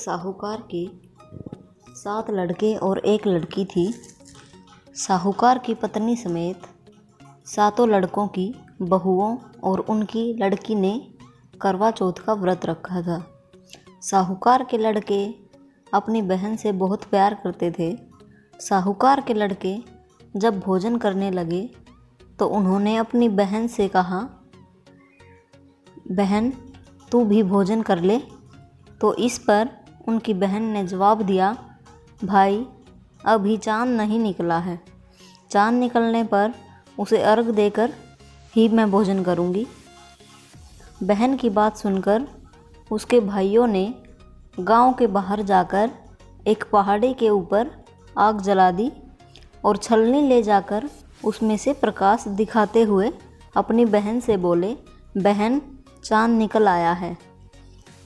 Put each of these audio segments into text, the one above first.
साहूकार के 7 लड़के और 1 लड़की थी। साहूकार की पत्नी समेत 7 लड़कों की बहुओं और उनकी लड़की ने करवा चौथ का व्रत रखा था। साहूकार के लड़के अपनी बहन से बहुत प्यार करते थे। साहूकार के लड़के जब भोजन करने लगे तो उन्होंने अपनी बहन से कहा, बहन तू भी भोजन कर ले। तो इस पर उनकी बहन ने जवाब दिया, भाई अभी चाँद नहीं निकला है, चाँद निकलने पर उसे अर्घ देकर ही मैं भोजन करूँगी। बहन की बात सुनकर उसके भाइयों ने गांव के बाहर जाकर एक पहाड़ी के ऊपर आग जला दी और छलनी ले जाकर उसमें से प्रकाश दिखाते हुए अपनी बहन से बोले, बहन चाँद निकल आया है,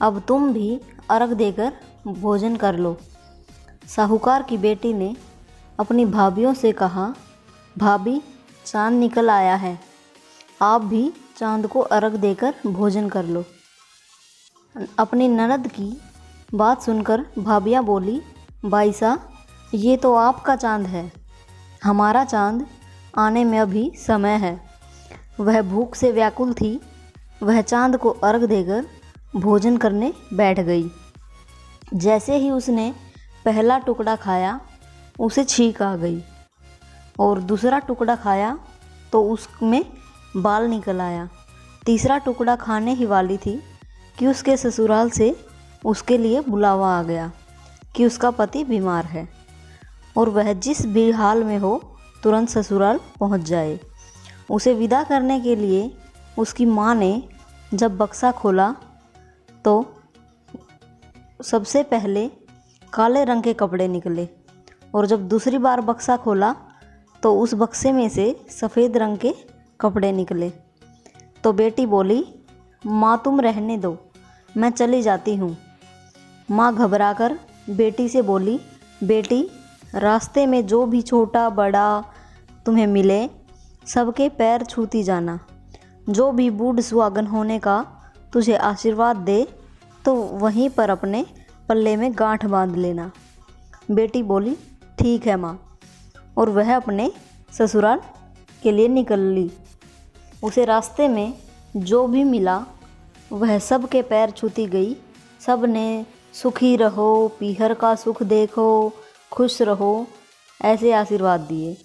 अब तुम भी अर्घ देकर भोजन कर लो। साहूकार की बेटी ने अपनी भाभियों से कहा, भाभी चाँद निकल आया है, आप भी चाँद को अर्घ देकर भोजन कर लो। अपनी ननद की बात सुनकर भाभियाँ बोली, भाई साहब ये तो आपका चाँद है, हमारा चाँद आने में अभी समय है। वह भूख से व्याकुल थी। वह चाँद को अर्घ देकर भोजन करने बैठ गई। जैसे ही उसने पहला टुकड़ा खाया उसे छींक आ गई और दूसरा टुकड़ा खाया तो उसमें बाल निकल आया। तीसरा टुकड़ा खाने ही वाली थी कि उसके ससुराल से उसके लिए बुलावा आ गया कि उसका पति बीमार है और वह जिस भी हाल में हो तुरंत ससुराल पहुंच जाए। उसे विदा करने के लिए उसकी माँ ने जब बक्सा खोला तो सबसे पहले काले रंग के कपड़े निकले और जब दूसरी बार बक्सा खोला तो उस बक्से में से सफ़ेद रंग के कपड़े निकले। तो बेटी बोली, माँ तुम रहने दो, मैं चली जाती हूँ। माँ घबराकर बेटी से बोली, बेटी रास्ते में जो भी छोटा बड़ा तुम्हें मिले सबके पैर छूती जाना, जो भी बूढ़ सुहागन होने का तुझे आशीर्वाद दे तो वहीं पर अपने पल्ले में गांठ बांध लेना। बेटी बोली, ठीक है माँ, और वह अपने ससुराल के लिए निकल ली। उसे रास्ते में जो भी मिला वह सब के पैर छूती गई। सब ने सुखी रहो, पीहर का सुख देखो, खुश रहो, ऐसे आशीर्वाद दिए।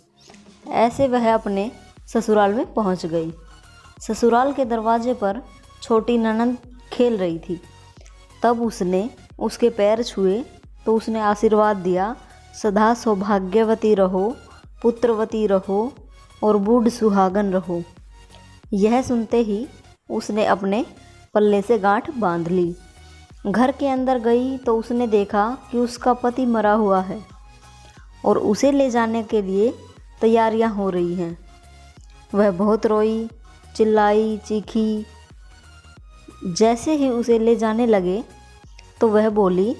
ऐसे वह अपने ससुराल में पहुंच गई। ससुराल के दरवाजे पर छोटी ननद खेल रही थी। तब उसने उसके पैर छुए तो उसने आशीर्वाद दिया, सदा सौभाग्यवती रहो, पुत्रवती रहो और बूढ़ सुहागन रहो। यह सुनते ही उसने अपने पल्ले से गांठ बांध ली। घर के अंदर गई तो उसने देखा कि उसका पति मरा हुआ है और उसे ले जाने के लिए तैयारियां हो रही हैं। वह बहुत रोई, चिल्लाई, चीखी। जैसे ही उसे ले जाने लगे तो वह बोली,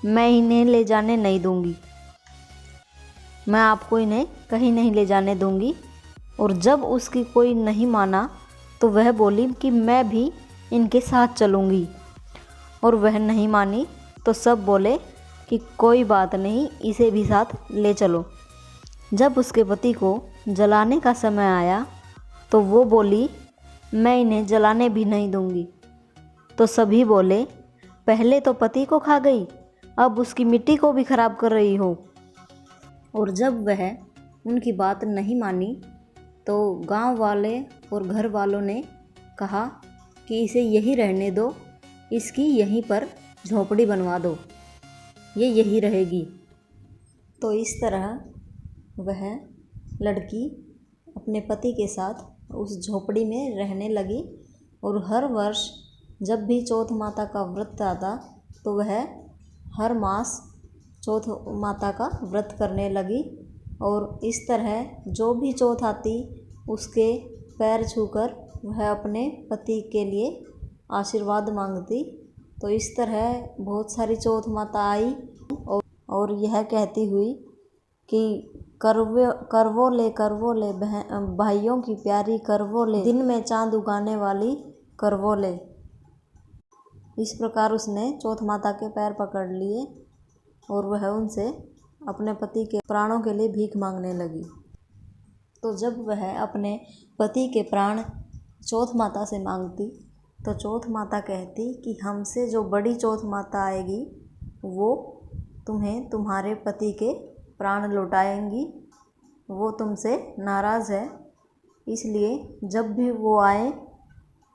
मैं इन्हें ले जाने नहीं दूंगी, मैं आपको इन्हें कहीं नहीं ले जाने दूंगी। और जब उसकी कोई नहीं माना तो वह बोली कि मैं भी इनके साथ चलूंगी। और वह नहीं मानी तो सब बोले कि कोई बात नहीं, इसे भी साथ ले चलो। जब उसके पति को जलाने का समय आया तो वो बोली, मैं इन्हें जलाने भी नहीं दूंगी। तो सभी बोले, पहले तो पति को खा गई, अब उसकी मिट्टी को भी खराब कर रही हो। और जब वह उनकी बात नहीं मानी तो गांव वाले और घर वालों ने कहा कि इसे यहीं रहने दो, इसकी यहीं पर झोपड़ी बनवा दो, ये यहीं रहेगी। तो इस तरह वह लड़की अपने पति के साथ उस झोपड़ी में रहने लगी और हर वर्ष जब भी चौथ माता का व्रत आता तो वह हर मास चौथ माता का व्रत करने लगी। और इस तरह जो भी चौथ आती उसके पैर छूकर वह अपने पति के लिए आशीर्वाद मांगती। तो इस तरह बहुत सारी चौथ माता आई और यह कहती हुई कि करवो ले भाइयों की प्यारी करवो ले, दिन में चाँद उगाने वाली करवो ले। इस प्रकार उसने चौथ माता के पैर पकड़ लिए और वह उनसे अपने पति के प्राणों के लिए भीख मांगने लगी। तो जब वह अपने पति के प्राण चौथ माता से मांगती तो चौथ माता कहती कि हमसे जो बड़ी चौथ माता आएगी वो तुम्हें तुम्हारे पति के प्राण लौटाएंगी, वो तुमसे नाराज़ है, इसलिए जब भी वो आए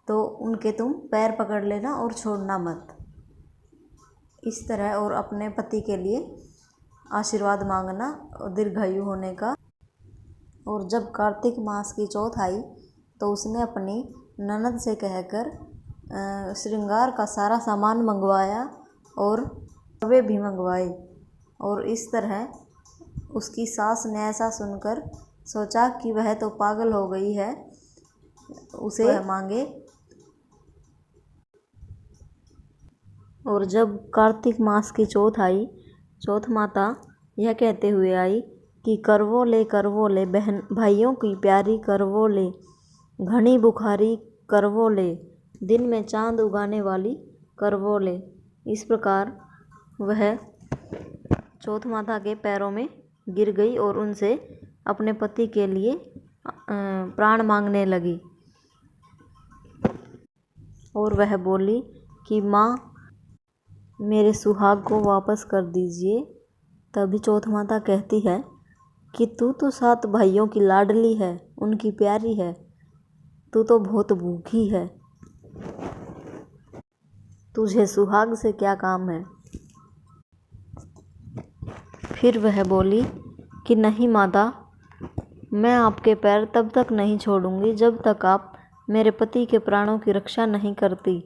तो उनके तुम पैर पकड़ लेना और छोड़ना मत। इस तरह और अपने पति के लिए आशीर्वाद मांगना दीर्घायु होने का। और जब कार्तिक मास की चौथ आई तो उसने अपनी ननद से कहकर श्रृंगार का सारा सामान मंगवाया और वे भी मंगवाए। और इस तरह उसकी सास ने ऐसा सुनकर सोचा कि वह तो पागल हो गई है, उसे वह मांगे। और जब कार्तिक मास की चौथ आई, चौथ माता यह कहते हुए आई कि करवो ले बहन भाइयों की प्यारी करवो ले, घनी बुखारी करवो ले, दिन में चांद उगाने वाली करवो ले। इस प्रकार वह चौथ माता के पैरों में गिर गई और उनसे अपने पति के लिए प्राण मांगने लगी। और वह बोली कि माँ मेरे सुहाग को वापस कर दीजिए। तभी चौथ माता कहती है कि तू तो 7 भाइयों की लाडली है, उनकी प्यारी है, तू तो बहुत भूखी है, तुझे सुहाग से क्या काम है। फिर वह बोली कि नहीं माता, मैं आपके पैर तब तक नहीं छोड़ूंगी जब तक आप मेरे पति के प्राणों की रक्षा नहीं करती,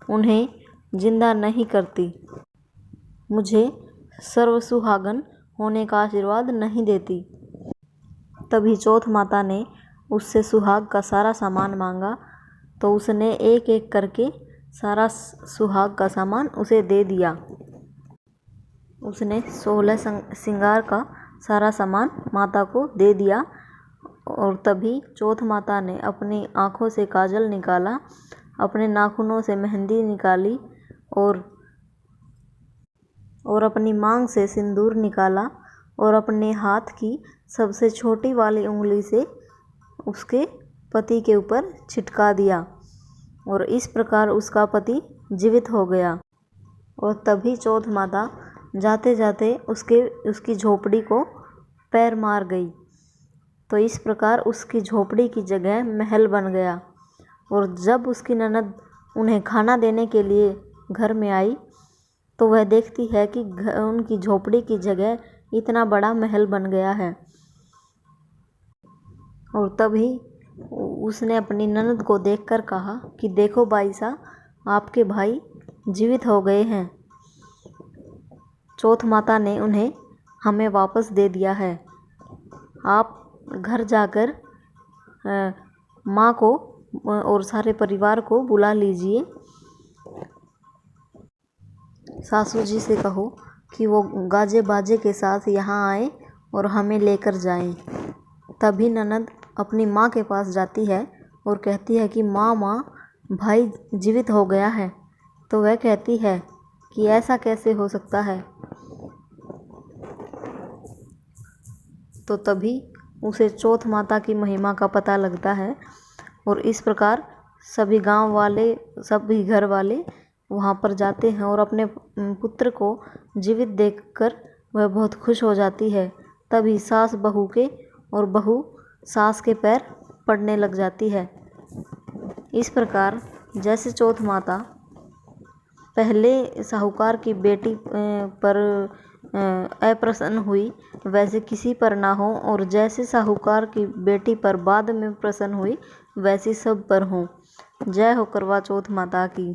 उन्हें जिंदा नहीं करती, मुझे सर्वसुहागन होने का आशीर्वाद नहीं देती। तभी चौथ माता ने उससे सुहाग का सारा सामान मांगा तो उसने एक एक करके सारा सुहाग का सामान उसे दे दिया। उसने 16 श्रृंगार का सारा सामान माता को दे दिया। और तभी चौथ माता ने अपनी आँखों से काजल निकाला, अपने नाखूनों से मेहंदी निकाली और अपनी मांग से सिंदूर निकाला और अपने हाथ की सबसे छोटी वाली उंगली से उसके पति के ऊपर छिटका दिया। और इस प्रकार उसका पति जीवित हो गया। और तभी चौथ माता जाते जाते उसकी झोपड़ी को पैर मार गई। तो इस प्रकार उसकी झोपड़ी की जगह महल बन गया। और जब उसकी ननद उन्हें खाना देने के लिए घर में आई तो वह देखती है कि उनकी झोपड़ी की जगह इतना बड़ा महल बन गया है। और तभी उसने अपनी ननद को देखकर कहा कि देखो बाई साहब, आपके भाई जीवित हो गए हैं, चौथ माता ने उन्हें हमें वापस दे दिया है। आप घर जाकर माँ को और सारे परिवार को बुला लीजिए। सासू जी से कहो कि वो गाजे बाजे के साथ यहाँ आए और हमें लेकर जाएं। तभी ननद अपनी माँ के पास जाती है और कहती है कि माँ भाई जीवित हो गया है। तो वह कहती है कि ऐसा कैसे हो सकता है। तो तभी उसे चौथ माता की महिमा का पता लगता है। और इस प्रकार सभी गांव वाले, सभी घर वाले वहाँ पर जाते हैं और अपने पुत्र को जीवित देखकर वह बहुत खुश हो जाती है। तभी सास बहू के और बहू सास के पैर पड़ने लग जाती है। इस प्रकार जैसे चौथ माता पहले साहूकार की बेटी पर अप्रसन्न हुई, वैसे किसी पर ना हो, और जैसे साहूकार की बेटी पर बाद में प्रसन्न हुई, वैसी सब पर हो। जय हो करवा चौथ माता की।